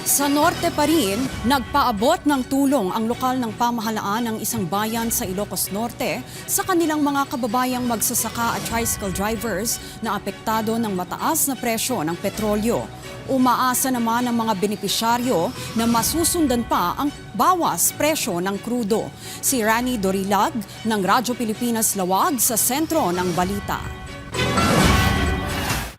Sa norte pa rin, nagpaabot ng tulong ang lokal ng pamahalaan ng isang bayan sa Ilocos Norte sa kanilang mga kababayang magsasaka at tricycle drivers na apektado ng mataas na presyo ng petrolyo. Umaasa naman ang mga benepisyaryo na masusundan pa ang bawas presyo ng krudo. Si Rani Dorilag ng Radyo Pilipinas Lawag sa sentro ng balita.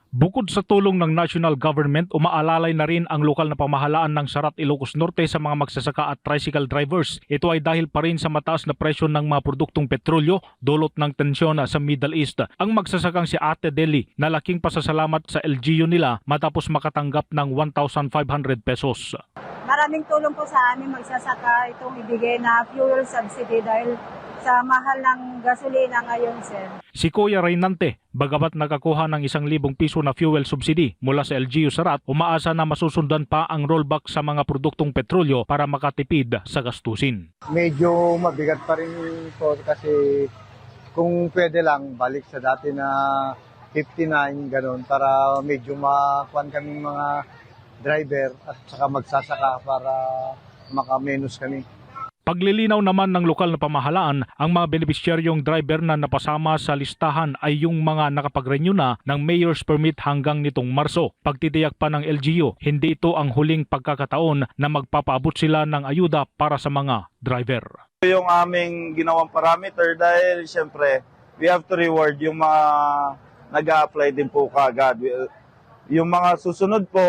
Bukod sa tulong ng national government, umaalalay na rin ang lokal na pamahalaan ng Sarat, Ilocos Norte sa mga magsasaka at tricycle drivers. Ito ay dahil pa rin sa mataas na presyo ng mga produktong petrolyo dulot ng tensyon sa Middle East. Ang magsasakang si Ate Deli na laking pasasalamat sa LGU nila matapos makatanggap ng 1,500 pesos. Maraming tulong po sa amin magsasaka itong ibigay na fuel subsidy dahil sa mahal ng gasolina ngayon, sir. Si Kuya Reynante, bagamat nakakuha ng 1,000 piso na fuel subsidy mula sa LGU Sarat, umaasa na masusundan pa ang rollback sa mga produktong petrolyo para makatipid sa gastusin. Medyo mabigat pa rin po kasi kung pwede lang balik sa dati na 59 gano'n para medyo makuhan kami mga driver at saka magsasaka para makamenos kami. Paglilinaw naman ng lokal na pamahalaan, ang mga benepisyaryong driver na napasama sa listahan ay yung mga nakapag-renew na ng Mayor's Permit hanggang nitong Marso. Pagtitiyak pa ng LGU, hindi ito ang huling pagkakataon na magpapaabot sila ng ayuda para sa mga driver. Yung aming ginawang parameter dahil siyempre we have to reward yung mga nag-a-apply din po kaagad. Yung mga susunod po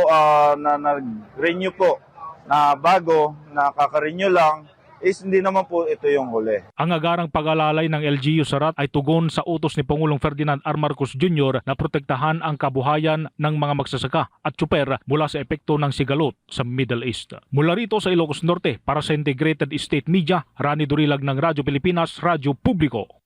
na nag-renew po na bago, na kaka-renew lang, is hindi naman po ito yung huli. Ang agarang pag-alalay ng LGU Sarat ay tugon sa utos ni Pangulong Ferdinand R. Marcos Jr. na protektahan ang kabuhayan ng mga magsasaka at tsuper mula sa epekto ng sigalot sa Middle East. Mula rito sa Ilocos Norte, para sa Integrated State Media, Rani Dorilag ng Radyo Pilipinas, Radyo Publiko.